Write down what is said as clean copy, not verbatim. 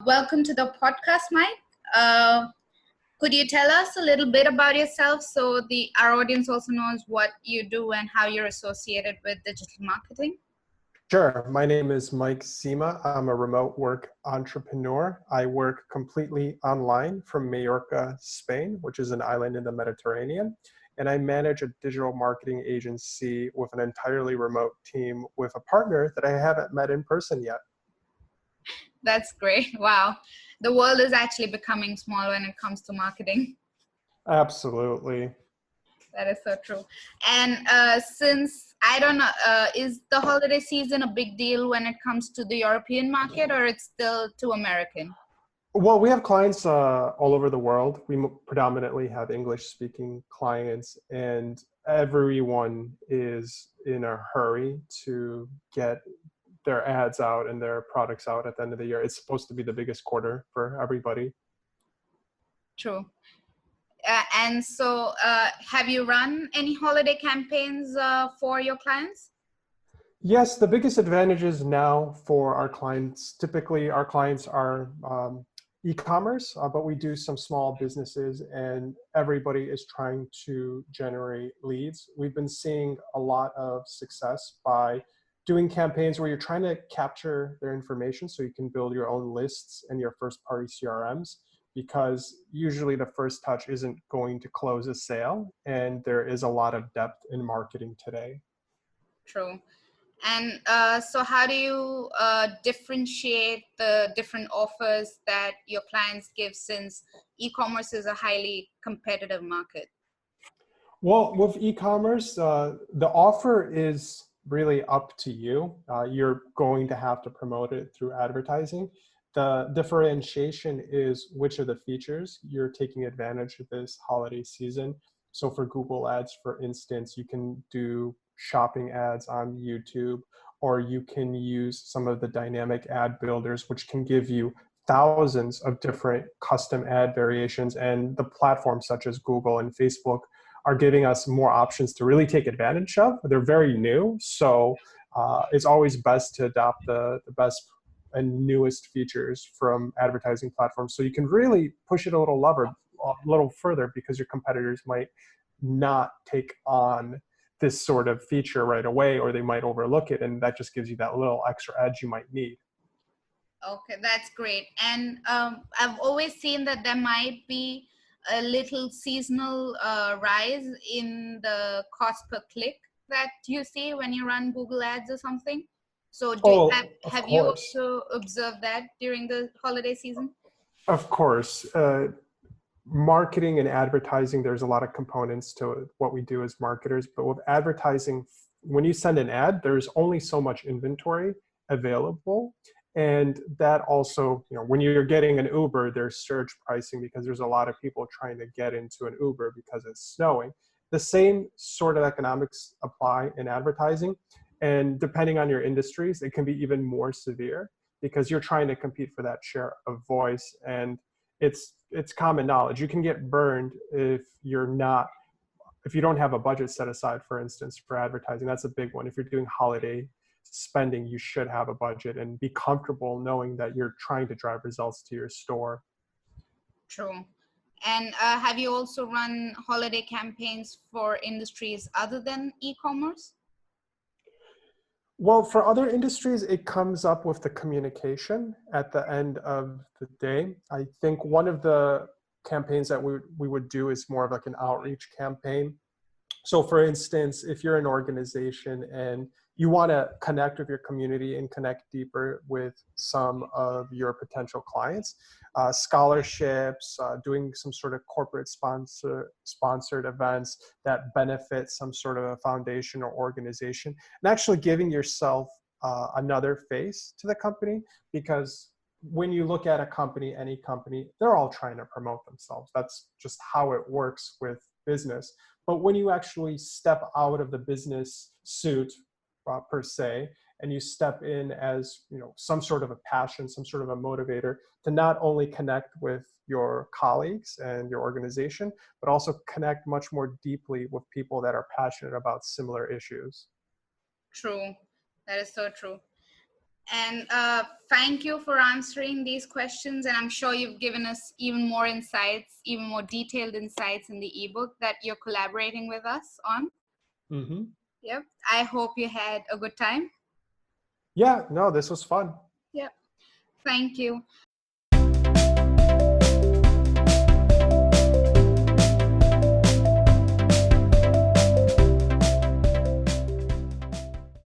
Welcome to the podcast, Mike. Could you tell us a little bit about yourself so our audience also knows what you do and how you're associated with digital marketing? Sure. My name is Mike Zima. I'm a remote work entrepreneur. I work completely online from Majorca, Spain, which is an island in the Mediterranean. And I manage a digital marketing agency with an entirely remote team with a partner that I haven't met in person yet. That's great. Wow. The world is actually becoming small when it comes to marketing. Absolutely. That is so true. And since, I don't know, is the holiday season a big deal when it comes to the European market, or it's still too American? Well, we have clients all over the world. We predominantly have English-speaking clients, and everyone is in a hurry to get their ads out and their products out at the end of the year. It's supposed to be the biggest quarter for everybody. True. And so have you run any holiday campaigns for your clients? Yes, the biggest advantages now for our clients, typically our clients are e-commerce, but we do some small businesses and everybody is trying to generate leads. We've been seeing a lot of success by doing campaigns where you're trying to capture their information so you can build your own lists and your first party CRMs, because usually the first touch isn't going to close a sale, and there is a lot of depth in marketing today. True. And so how do you differentiate the different offers that your clients give, since e-commerce is a highly competitive market? Well, with e-commerce, the offer is really up to you. You're going to have to promote it through advertising. The differentiation is which of the features you're taking advantage of this holiday season. So for Google Ads, for instance, you can do shopping ads on YouTube, or you can use some of the dynamic ad builders, which can give you thousands of different custom ad variations. And the platforms such as Google and Facebook are giving us more options to really take advantage of. They're very new, so it's always best to adopt the best and newest features from advertising platforms, so you can really push it a little further, because your competitors might not take on this sort of feature right away, or they might overlook it, and that just gives you that little extra edge you might need. Okay, that's great. And I've always seen that there might be a little seasonal rise in the cost per click that you see when you run Google Ads or something. So have you also observed that during the holiday season? Of course. Marketing and advertising, there's a lot of components to what we do as marketers, but with advertising, when you send an ad, there's only so much inventory available. And that also, when you're getting an Uber, there's surge pricing because there's a lot of people trying to get into an Uber because it's snowing. The same sort of economics apply in advertising. And depending on your industries, it can be even more severe because you're trying to compete for that share of voice. And it's common knowledge. You can get burned if you don't have a budget set aside, for instance, for advertising. That's a big one. If you're doing holiday spending, you should have a budget and be comfortable knowing that you're trying to drive results to your store. True. And have you also run holiday campaigns for industries other than e-commerce? Well, for other industries, it comes up with the communication at the end of the day. I think one of the campaigns that we would do is more of like an outreach campaign. So for instance, if you're an organization and you want to connect with your community and connect deeper with some of your potential clients, scholarships, doing some sort of corporate sponsored events that benefit some sort of a foundation or organization, and actually giving yourself another face to the company, because when you look at a company, any company, they're all trying to promote themselves. That's just how it works with business. But when you actually step out of the business suit per se, and you step in as some sort of a passion, some sort of a motivator to not only connect with your colleagues and your organization, but also connect much more deeply with people that are passionate about similar issues. True. That is so true. And thank you for answering these questions. And I'm sure you've given us even more insights, even more detailed insights in the ebook that you're collaborating with us on. Mm-hmm. Yep. I hope you had a good time. Yeah, no, this was fun. Yep. Thank you.